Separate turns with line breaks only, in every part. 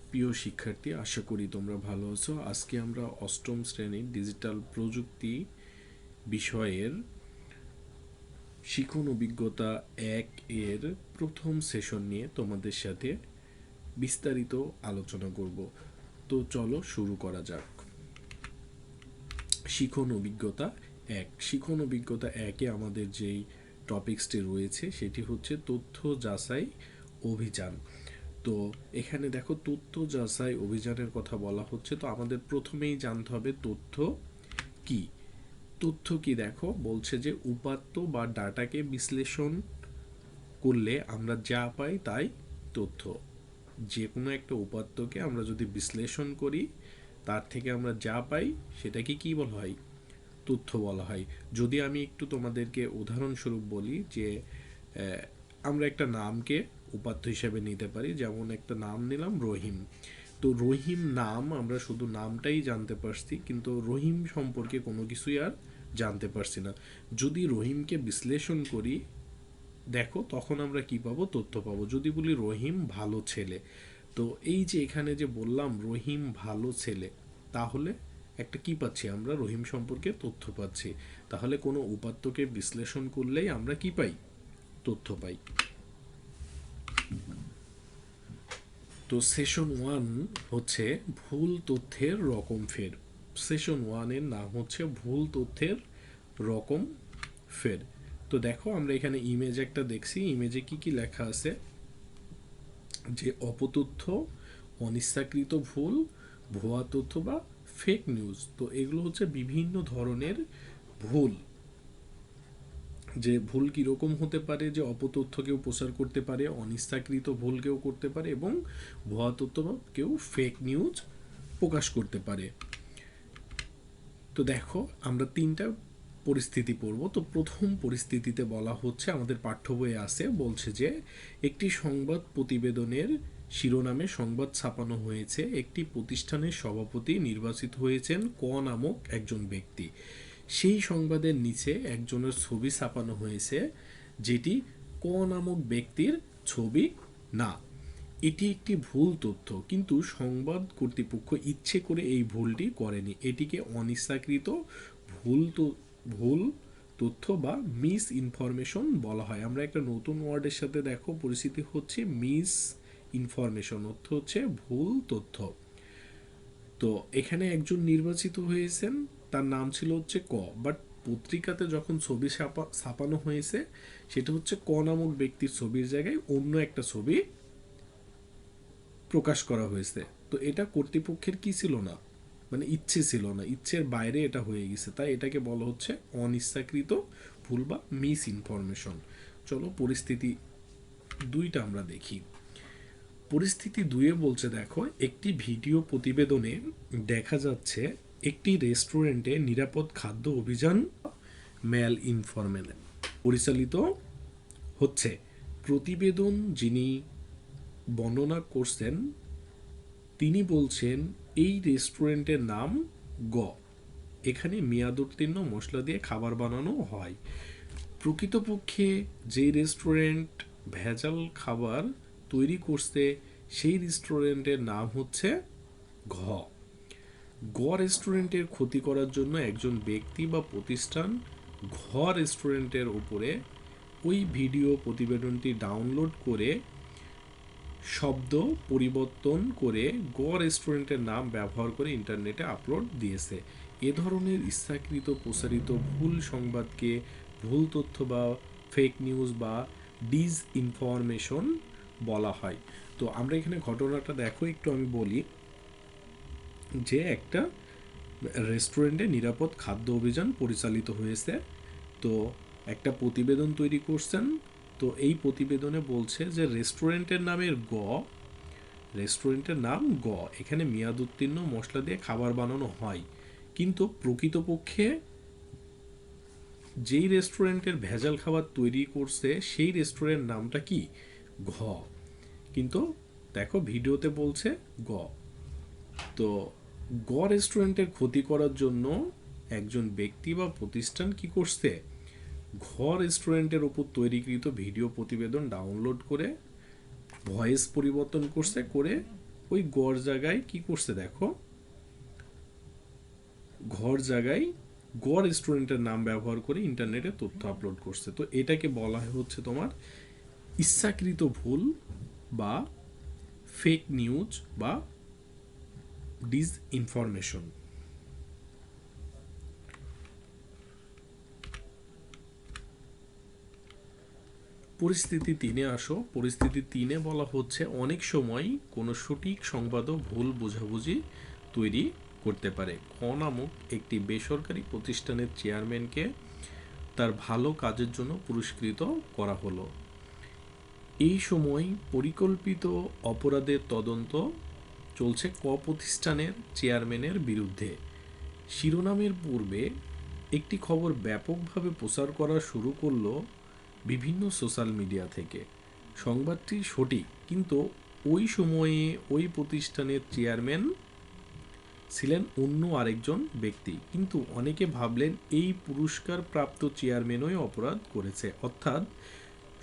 প্রিয় শিক্ষার্থী, আশা করি তোমরা ভালো আছো। আজকে আমরা অষ্টম শ্রেণীর ডিজিটাল প্রযুক্তি বিষয়ের শিখন অভিজ্ঞতা 1 এর প্রথম সেশন নিয়ে তোমাদের সাথে বিস্তারিত আলোচনা করব। তো চলো শুরু করা যাক। শিখন অভিজ্ঞতা 1। শিখন অভিজ্ঞতা 1-এ আমাদের যেই টপিকসটি রয়েছে সেটি হচ্ছে তথ্য যাচাই অভিযান। তো এখানে দেখো, তথ্য যাচাই অভিযানের কথা বলা হচ্ছে। তো আমাদের প্রথমেই জানতে হবে তথ্য কি। তথ্য কি দেখো, বলছে যে উপাত্ত বা ডাটাকে বিশ্লেষণ করলে আমরা যা পাই তাই তথ্য। যে কোনো একটা উপাত্তকে আমরা যদি বিশ্লেষণ করি, তার থেকে আমরা যা পাই সেটাকে কি বলা হয়? তথ্য বলা হয়। যদি আমি একটু তোমাদেরকে উদাহরণস্বরূপ বলি যে আমরা একটা নামকে উপাত্ত হিসেবে নিতে পারি। যেমন একটা নাম নিলাম রহিম। তো রহিম নাম, আমরা শুধু নামটাই জানতে পারছি, কিন্তু রহিম সম্পর্কে কোনো কিছুই আর জানতে পারছি না। যদি রহিমকে বিশ্লেষণ করি, দেখো তখন আমরা কি পাবো? তথ্য পাবো। যদি বলি রহিম ভালো ছেলে, তো এই যে এখানে যে বললাম রহিম ভালো ছেলে, তাহলে একটা কি পাচ্ছি? আমরা রহিম সম্পর্কে তথ্য পাচ্ছি। তাহলে কোনো উপাত্তকে বিশ্লেষণ করলেই আমরা কি পাই? তথ্য পাই। তো সেশন 1 হচ্ছে ভুল তথ্যের রকম ফের। সেশন 1-এর নাম হচ্ছে ভুল তথ্যের রকম ফের। তো দেখো, আমরা এখানে ইমেজ একটা দেখছি। ইমেজে কি কি লেখা আছে? যে অপতথ্য, অনিচ্ছাকৃত ভুল, ভুয়া তথ্য বা ফেক নিউজ। তো এগুলো হচ্ছে বিভিন্ন ধরনের ভুল। যে ভুল কীরকম হতে পারে? যে অপতথ্য কেউ প্রচার করতে পারে, অনিচ্ছাকৃত ভুল কেউ করতে পারে, এবং ভুয়া তথ্য বা কেউ ফেক নিউজ প্রকাশ করতে পারে। তো দেখো, আমরা 3টা পরিস্থিতি পড়ব। তো প্রথম পরিস্থিতিতে বলা হচ্ছে, আমাদের পাঠ্য বইয়ে আছে, বলছে যে একটি সংবাদ প্রতিবেদনের শিরোনামে সংবাদ ছাপানো হয়েছে, একটি প্রতিষ্ঠানের সভাপতি নির্বাচিত হয়েছেন ক নামক একজন ব্যক্তি। সেই সংবাদের নিচে একজনের ছবি ছাপানো হয়েছে, যেটি ক নামক ব্যক্তির ছবি না। এটি একটি ভুল তথ্য, কিন্তু সংবাদ কর্তৃপক্ষ ইচ্ছে করে এই ভুলটি করেনি। এটিকে অনিচ্ছাকৃত ভুল তথ্য বা মিস ইনফরমেশন বলা হয়। আমরা একটা নতুন ওয়ার্ডের সাথে দেখো পরিচিতি হচ্ছে, মিস ইনফরমেশন অর্থ হচ্ছে ভুল তথ্য। তো এখানে একজন নির্বাচিত হয়েছেন, তার নাম ছিল হচ্ছে ক, বাট পত্রিকাতে যখন ছবি ছাপানো হয়েছে, সেটা হচ্ছে ক নামক ব্যক্তির ছবির জায়গায় অন্য একটা ছবি প্রকাশ করা হয়েছে। তো এটা কর্তৃপক্ষের কি ছিল না, মানে ইচ্ছে ছিল না, ইচ্ছের বাইরে এটা হয়ে গেছে, তাই এটাকে বলা হচ্ছে অনিচ্ছাকৃত ভুল বা মিস ইনফরমেশন। চলো পরিস্থিতি 2টা আমরা দেখি। পরিস্থিতি 2-এ বলছে, দেখো একটি ভিডিও প্রতিবেদনে দেখা যাচ্ছে একটি রেস্টুরেন্টে নিরাপদ খাদ্য অভিযান ম্যাল ইনফরমেশন পরিচালিত হচ্ছে। প্রতিবেদন যিনি বর্ণনা করছেন তিনি বলছেন এই রেস্টুরেন্টের নাম গ, এখানে মেয়াদোত্তীর্ণ মশলা দিয়ে খাবার বানানো হয়। প্রকৃতপক্ষে যে রেস্টুরেন্ট ভেজাল খাবার তৈরি করছে সেই রেস্টুরেন্টের নাম হচ্ছে ঘ। গ রেস্টুরেন্টের ক্ষতি করার জন্য একজন ব্যক্তি বা প্রতিষ্ঠান ঘ রেস্টুরেন্টের উপরে ওই ভিডিও প্রতিবেদনটি ডাউনলোড করে শব্দ পরিবর্তন করে গ রেস্টুরেন্টের নাম ব্যবহার করে ইন্টারনেটে আপলোড দিয়েছে। এ ধরনের ইচ্ছাকৃত প্রচারিত ভুল সংবাদকে ভুল তথ্য বা ফেক নিউজ বা ডিস ইনফরমেশন বলা হয়। তো আমরা এখানে ঘটনাটা দেখো একটু আমি বলি, যে একটা রেস্টুরেন্টে নিরাপদ খাদ্য অভিযান পরিচালিত হয়েছে। তো একটা প্রতিবেদন তৈরি করছেন। তো এই প্রতিবেদনে বলছে যে রেস্টুরেন্টের নাম গ, এখানে মেয়াদ উত্তীর্ণ মশলা দিয়ে খাবার বানানো হয়। কিন্তু প্রকৃতপক্ষে যেই রেস্টুরেন্টের ভেজাল খাবার তৈরি করছে সেই রেস্টুরেন্ট নামটা কি? ঘ। কিন্তু দেখো ভিডিওতে বলছে গ। তো গ রেস্টুরেন্টের ক্ষতি করার জন্য একজন ব্যক্তি বা প্রতিষ্ঠান কি করছে? ঘ রেস্টুরেন্টের উপর তৈরিকৃত ভিডিও প্রতিবেদন ডাউনলোড করে ভয়েস পরিবর্তন করছে, করে ওই গড় জায়গায় কি করছে দেখো, ঘর জায়গায় গড় স্টুডেন্টের নাম ব্যবহার করে ইন্টারনেটে তথ্য আপলোড করছে। তো এটাকে বলা হচ্ছে তোমার ইচ্ছাকৃত ভুল বা ফেক নিউজ বা ডিসইনফরমেশন। পরিস্থিতি তিনে আসো। পরিস্থিতি তিনে বলা হচ্ছে অনেক সময় কোনো সঠিক সংবাদও ভুল বোঝাবুঝি তৈরি করতে পারে। ক নামক একটি বেসরকারি প্রতিষ্ঠানের চেয়ারম্যানকে তার ভালো কাজের জন্য পুরস্কৃত করা হলো। এই সময় পরিকল্পিত অপরাধের তদন্ত চলছে ক প্রতিষ্ঠানের চেয়ারম্যানের বিরুদ্ধে। শিরোনামের পূর্বে একটি খবর ব্যাপকভাবে প্রচার করা শুরু করলো বিভিন্ন সোশ্যাল মিডিয়া থেকে। সংবাদটি সঠিক, কিন্তু ওই সময়ে ওই প্রতিষ্ঠানের চেয়ারম্যান ছিলেন অন্য আরেকজন ব্যক্তি, কিন্তু অনেকে ভাবলেন এই পুরস্কার প্রাপ্ত চেয়ারম্যানই অপরাধ করেছে। অর্থাৎ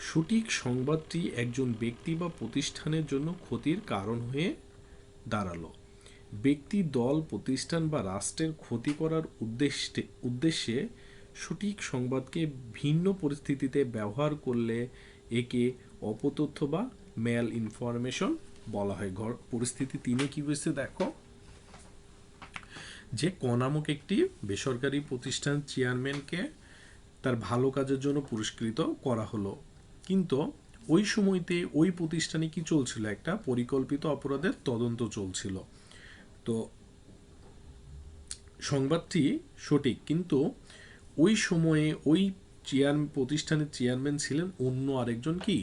সঠিক সংবাদটি একজন ব্যক্তি বা প্রতিষ্ঠানের জন্য ক্ষতির কারণ হয়ে দাঁড়ালো। ব্যক্তি, দল, প্রতিষ্ঠান বা রাষ্ট্রের ক্ষতি করার উদ্দেশ্যে সঠিক সংবাদকে ভিন্ন পরিস্থিতিতে ব্যবহার করলে একে অপতথ্য বা ম্যাল ইনফরমেশন বলা হয়। পরিস্থিতি তিনে কি হয়েছে দেখো, যে ক নামক একটি বেসরকারি প্রতিষ্ঠান চেয়ারম্যানকে তার ভালো কাজের জন্য পুরস্কৃত করা হলো, কিন্তু ওই সময়তে ওই প্রতিষ্ঠানে কি চলছিল, একটা পরিকল্পিত অপরাধের তদন্ত চলছিল। তো সংবাদটি সঠিক, কিন্তু ওই সময়ে ওই প্রতিষ্ঠানের চেয়ারম্যান ছিলেন অন্য আরেকজন কি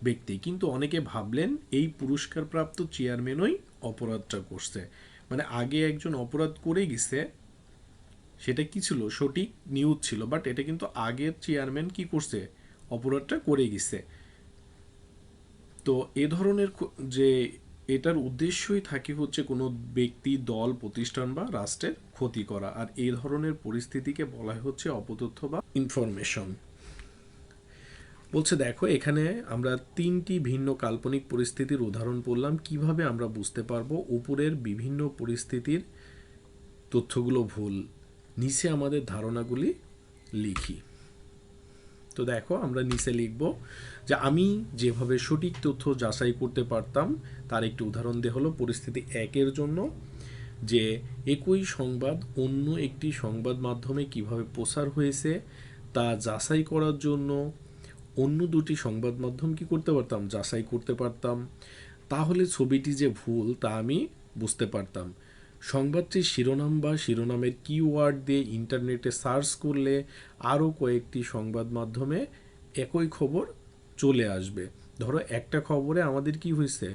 ব্যক্তি, কিন্তু অনেকে ভাবলেন এই পুরস্কারপ্রাপ্ত চেয়ারম্যানই অপরাধটা করছে। মানে আগে একজন অপরাধ করে গেছে, সেটা কি ছিল, সঠিক নিউজ ছিল, বাট এটা কিন্তু আগের চেয়ারম্যান কি করছে, অপরাধটা করে গেছে। তো এ ধরনের যে এটার উদ্দেশ্যই থাকে হচ্ছে কোনো ব্যক্তি, দল, প্রতিষ্ঠান বা রাষ্ট্রের ক্ষতি করা, আর এই ধরনের পরিস্থিতিকে বলা হচ্ছে অপতথ্য বা ইনফরমেশন। বলছে দেখো, এখানে আমরা তিনটি ভিন্ন কাল্পনিক পরিস্থিতির উদাহরণ পড়লাম। কিভাবে আমরা বুঝতে পারবো উপরের বিভিন্ন পরিস্থিতির তথ্যগুলো ভুল? নিচে আমাদের ধারণাগুলি লিখি। তো দেখো, আমরা নিচে লিখব যে আমি যেভাবে সঠিক তথ্য যাচাই করতে পারতাম তার একটি উদাহরণ দেওয়া হলো পরিস্থিতি একের জন্য, যে একই সংবাদ অন্য একটি সংবাদ মাধ্যমে কিভাবে প্রচার হয়েছে তা যাচাই করার জন্য অন্য দুটি সংবাদ মাধ্যম কি করতে পারতাম, যাচাই করতে পারতাম। তাহলে ছবিটি যে ভুল তা আমি বুঝতে পারতাম। সংবাদটির শিরোনাম বা শিরোনামের কিওয়ার্ড দিয়ে ইন্টারনেটে সার্চ করলে আরও কয়েকটি সংবাদ মাধ্যমে একই খবর চলে আসবে। ধরো একটা খবরে আমাদের কি হয়েছে,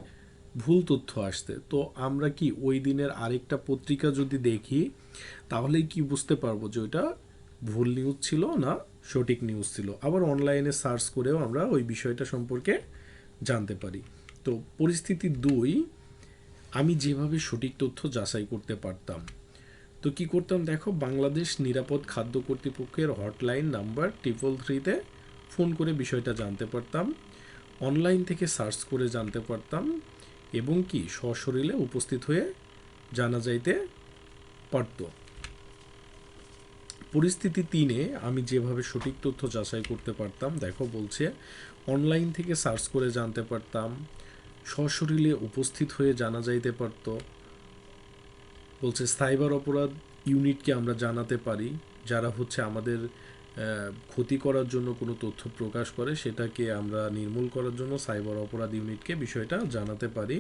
ভুল তথ্য আসছে, তো আমরা কি ওই দিনের আরেকটা পত্রিকা যদি দেখি তাহলেই কি বুঝতে পারবো যে ওইটা ভুল নিউজ ছিল না সঠিক নিউজ ছিল। আবার অনলাইনে সার্চ করেও আমরা ওই বিষয়টা সম্পর্কে জানতে পারি। তো পরিস্থিতি দুই, আমি যেভাবে সঠিক তথ্য যাচাই করতে পারতাম। তো কি করতাম দেখো, বাংলাদেশ নিরাপদ খাদ্য কর্তৃপক্ষের হটলাইন নাম্বার 333-তে ফোন করে বিষয়টা জানতে পারতাম, অনলাইন থেকে সার্চ করে জানতে পারতাম, এবং কি সশরীরে উপস্থিত হয়ে জানা যাইতে পারত। পরিস্থিতি তিনে আমি যেভাবে সঠিক তথ্য যাচাই করতে পারতাম, দেখো বলছে অনলাইন থেকে সার্চ করে জানতে পারতাম, সশরীরে উপস্থিত হয়ে জানা যাইতে পারত। বলছে সাইবার অপরাধ ইউনিটকে আমরা জানাতে পারি, যারা হচ্ছে আমাদের ক্ষতি করার জন্য কোনো তথ্য প্রকাশ করে সেটাকে আমরা নির্মূল করার জন্য সাইবার অপরাধ ইউনিটকে বিষয়টা জানাতে পারি।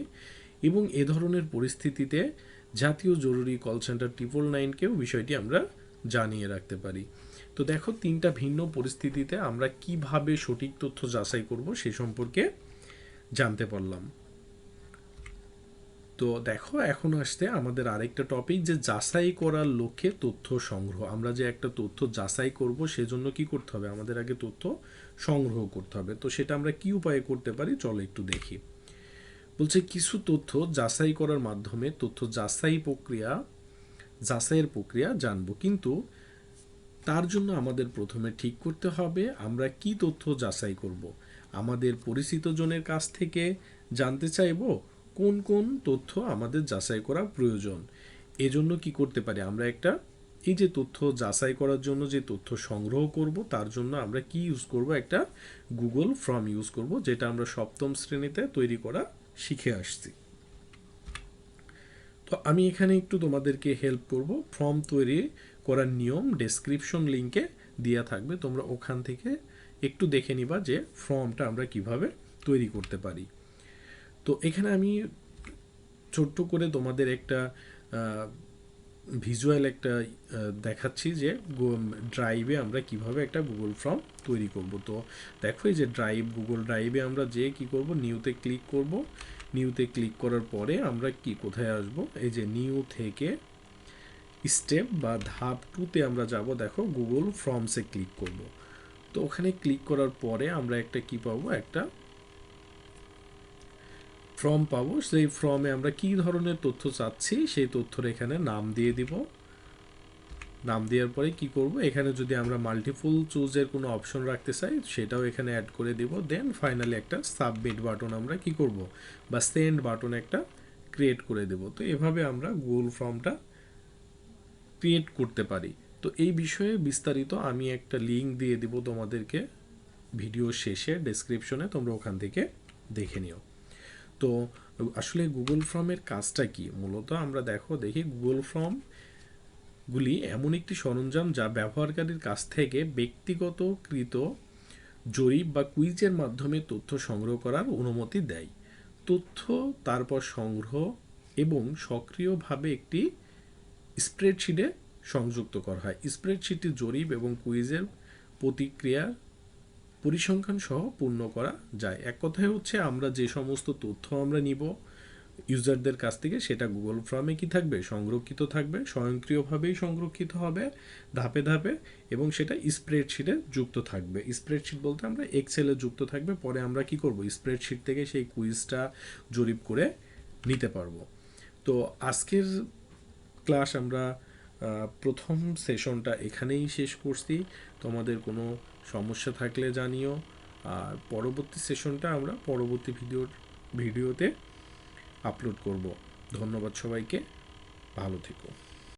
এবং এ ধরনের পরিস্থিতিতে জাতীয় জরুরি কল সেন্টার 999-কেও বিষয়টি আমরা জানিয়ে রাখতে পারি। তো দেখো, তিনটা ভিন্ন পরিস্থিতিতে আমরা কিভাবে সঠিক তথ্য যাচাই করব সে সম্পর্কে জানতে পারলাম। তো দেখো, এখন আসতে আমাদের আরেকটা টপিক, যে যাচাই করার লক্ষ্যে তথ্য সংগ্রহ। আমরা যে একটা তথ্য যাচাই করব সেজন্য কি করতে হবে, আমাদের আগে তথ্য সংগ্রহ করতে হবে। তো সেটা আমরা কি উপায়ে করতে পারি চলো একটু দেখি। বলছে কিছু তথ্য যাচাই করার মাধ্যমে তথ্য যাচাইয়ের প্রক্রিয়া জানবো, কিন্তু তার জন্য আমাদের প্রথমে ঠিক করতে হবে আমরা কি তথ্য যাচাই করব। আমাদের পরিচিত জনের কাছ থেকে জানতে চাইব, কোন কোন তথ্য আমাদের যাচাই করা প্রয়োজন। এজন্য কি করতে পারি আমরা, একটা এই যে তথ্য যাচাই করার জন্য যে তথ্য সংগ্রহ করব তার জন্য আমরা কি ইউজ করব, একটা গুগল ফর্ম ইউজ করব, যেটা আমরা সপ্তম শ্রেণীতে তৈরি করা শিখে আসছি। তো আমি এখানে একটু তোমাদেরকে হেল্প করব। ফর্ম তৈরি করার নিয়ম ডেসক্রিপশন লিঙ্কে দেওয়া থাকবে, তোমরা ওখান থেকে একটু দেখে নিবা যে ফর্মটা আমরা কিভাবে তৈরি করতে পারি। তো এখানে আমি ছোট্ট করে তোমাদের একটা ভিজুয়াল একটা দেখাচ্ছি যে ড্রাইভে আমরা কিভাবে একটা গুগল ফর্ম তৈরি করব। তো দেখো এই যে গুগল ড্রাইভে আমরা যে কি করব, নিউতে ক্লিক করব। নিউতে ক্লিক করার পরে আমরা কি কোথায় আসব, এই যে নিউ থেকে স্টেপ বা ধাপ 2তে আমরা যাব। দেখো গুগল ফর্মসে ক্লিক করব। তো ওখানে ক্লিক করার পরে আমরা একটা কি পাবো, একটা ফর্ম পাবো। সেই ফর্মে আমরা কি ধরনের তথ্য চাচ্ছি সেই তথ্যর এখানে নাম দিয়ে দিব। নাম দেওয়ার পরে কি করব, এখানে যদি আমরা মাল্টিপল চুজের কোনো অপশন রাখতে চাই সেটাও এখানে অ্যাড করে দিব। দেন ফাইনালি একটা সাবমিট বাটন আমরা কি করব, বা সেন্ড বাটন একটা ক্রিয়েট করে দেব। তো এভাবে আমরা গুগল ফর্মটা ক্রিয়েট করতে পারি। তো এই বিষয়ে বিস্তারিত আমি একটা লিঙ্ক দিয়ে দিব তোমাদেরকে ভিডিও শেষে ডেসক্রিপশনে, তোমরা ওখান থেকে দেখে নিও। তো আসলে গুগল ফর্মের কাজটা কি, মূলত আমরা দেখি গুগল ফর্মগুলি এমন একটি সরঞ্জাম যা ব্যবহারকারীর কাছ থেকে ব্যক্তিগতকৃত জরিপ বা কুইজের মাধ্যমে তথ্য সংগ্রহ করার অনুমতি দেয়। তথ্য তারপর সংগ্রহ এবং সক্রিয়ভাবে একটি স্প্রেডশিটে সংযুক্ত করা হয়। স্প্রেডশিটটি জরিপ এবং কুইজের প্রতিক্রিয়া পরিসংখ্যান সহ পূর্ণ করা যায়। এক কথায় হচ্ছে আমরা যে সমস্ত তথ্য আমরা নিব ইউজারদের কাছ থেকে, সেটা গুগল ফর্মে কি থাকবে, সংরক্ষিত থাকবে, স্বয়ংক্রিয়ভাবেই সংরক্ষিত হবে ধাপে ধাপে, এবং সেটা স্প্রেডশিটে যুক্ত থাকবে। স্প্রেডশিট বলতে আমরা এক্সেলে যুক্ত থাকবে। পরে আমরা কি করব, স্প্রেডশিট থেকে সেই কুইজটা জরিপ করে নিতে পারবো। তো আজকের ক্লাস আমরা প্রথম সেশনটা এখানেই শেষ করছি। তোমাদের কোনো সমস্যা থাকলে জানিও। আর পরবর্তী সেশনটা আমরা পরবর্তী ভিডিওতে আপলোড করব। ধন্যবাদ সবাইকে, ভালো থেকো।